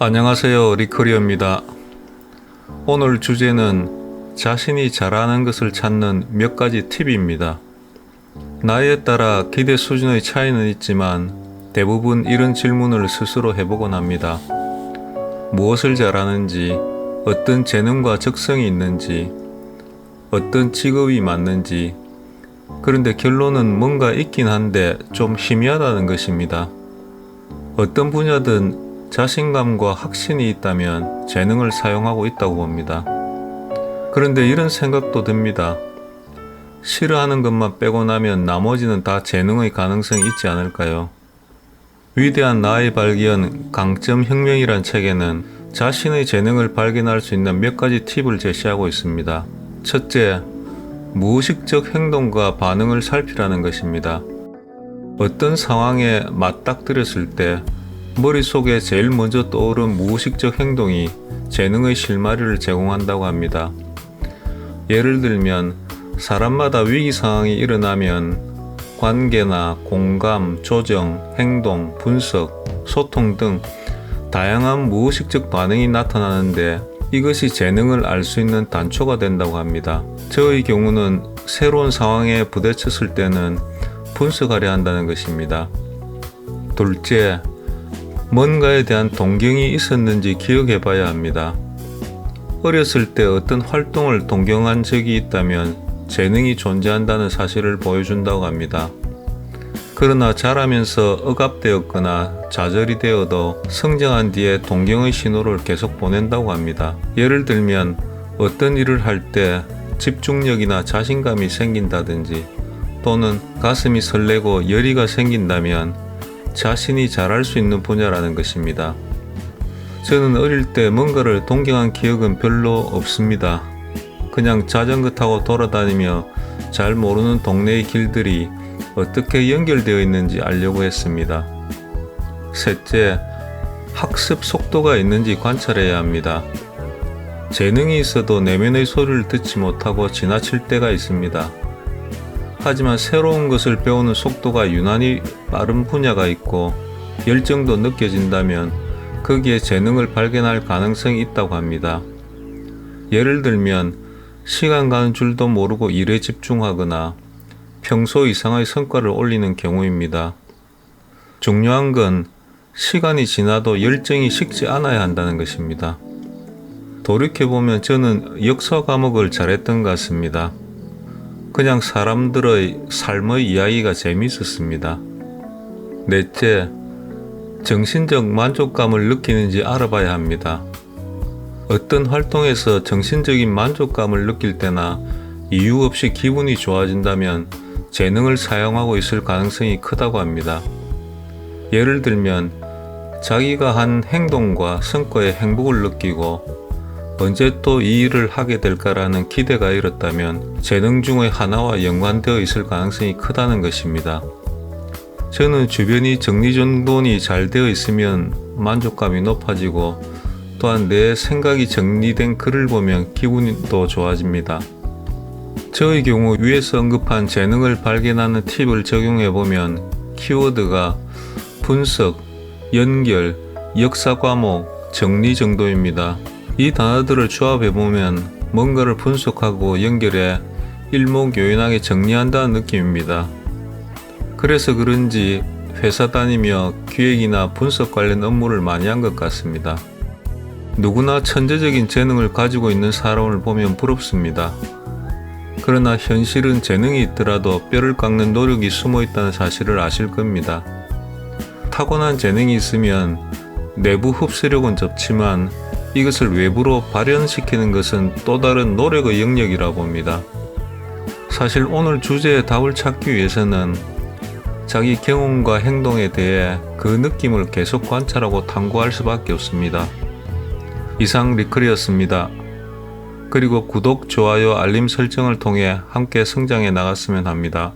안녕하세요, 리커리어입니다. 오늘 주제는 자신이 잘하는 것을 찾는 몇 가지 팁입니다. 나이에 따라 기대 수준의 차이는 있지만 대부분 이런 질문을 스스로 해보곤 합니다. 무엇을 잘하는지, 어떤 재능과 적성이 있는지, 어떤 직업이 맞는지. 그런데 결론은 뭔가 있긴 한데 좀 희미하다는 것입니다. 어떤 분야든 자신감과 확신이 있다면 재능을 사용하고 있다고 봅니다. 그런데 이런 생각도 듭니다. 싫어하는 것만 빼고 나면 나머지는 다 재능의 가능성이 있지 않을까요? 위대한 나의 발견, 강점혁명이란 책에는 자신의 재능을 발견할 수 있는 몇 가지 팁을 제시하고 있습니다. 첫째, 무의식적 행동과 반응을 살피라는 것입니다. 어떤 상황에 맞닥뜨렸을 때 머릿속에 제일 먼저 떠오른 무의식적 행동이 재능의 실마리를 제공한다고 합니다. 예를 들면 사람마다 위기 상황이 일어나면 관계나 공감, 조정, 행동, 분석, 소통 등 다양한 무의식적 반응이 나타나는데 이것이 재능을 알 수 있는 단초가 된다고 합니다. 저의 경우는 새로운 상황에 부딪혔을 때는 분석하려 한다는 것입니다. 둘째, 뭔가에 대한 동경이 있었는지 기억해 봐야 합니다. 어렸을 때 어떤 활동을 동경한 적이 있다면 재능이 존재한다는 사실을 보여준다고 합니다. 그러나 자라면서 억압되었거나 좌절이 되어도 성장한 뒤에 동경의 신호를 계속 보낸다고 합니다. 예를 들면 어떤 일을 할 때 집중력이나 자신감이 생긴다든지 또는 가슴이 설레고 열의가 생긴다면 자신이 잘할 수 있는 분야라는 것입니다. 저는 어릴 때 뭔가를 동경한 기억은 별로 없습니다. 그냥 자전거 타고 돌아다니며 잘 모르는 동네의 길들이 어떻게 연결되어 있는지 알려고 했습니다. 셋째, 학습 속도가 있는지 관찰해야 합니다. 재능이 있어도 내면의 소리를 듣지 못하고 지나칠 때가 있습니다. 하지만 새로운 것을 배우는 속도가 유난히 빠른 분야가 있고 열정도 느껴진다면 거기에 재능을 발견할 가능성이 있다고 합니다. 예를 들면 시간 가는 줄도 모르고 일에 집중하거나 평소 이상의 성과를 올리는 경우입니다. 중요한 건 시간이 지나도 열정이 식지 않아야 한다는 것입니다. 돌이켜보면 저는 역사 과목을 잘했던 것 같습니다. 그냥 사람들의 삶의 이야기가 재미있었습니다. 넷째, 정신적 만족감을 느끼는지 알아봐야 합니다. 어떤 활동에서 정신적인 만족감을 느낄 때나 이유 없이 기분이 좋아진다면 재능을 사용하고 있을 가능성이 크다고 합니다. 예를 들면 자기가 한 행동과 성과에 행복을 느끼고 언제 또 이 일을 하게 될까라는 기대가 일었다면 재능 중의 하나와 연관되어 있을 가능성이 크다는 것입니다. 저는 주변이 정리정돈이 잘 되어 있으면 만족감이 높아지고 또한 내 생각이 정리된 글을 보면 기분이 또 좋아집니다. 저의 경우 위에서 언급한 재능을 발견하는 팁을 적용해보면 키워드가 분석, 연결, 역사 과목, 정리 정도입니다. 이 단어들을 조합해보면 뭔가를 분석하고 연결해 일목요연하게 정리한다는 느낌입니다. 그래서 그런지 회사 다니며 기획이나 분석 관련 업무를 많이 한 것 같습니다. 누구나 천재적인 재능을 가지고 있는 사람을 보면 부럽습니다. 그러나 현실은 재능이 있더라도 뼈를 깎는 노력이 숨어 있다는 사실을 아실 겁니다. 타고난 재능이 있으면 내부 흡수력은 적지만 이것을 외부로 발현시키는 것은 또 다른 노력의 영역이라 봅니다. 사실 오늘 주제의 답을 찾기 위해서는 자기 경험과 행동에 대해 그 느낌을 계속 관찰하고 탐구할 수밖에 없습니다. 이상 리클이었습니다. 그리고 구독, 좋아요, 알림 설정을 통해 함께 성장해 나갔으면 합니다.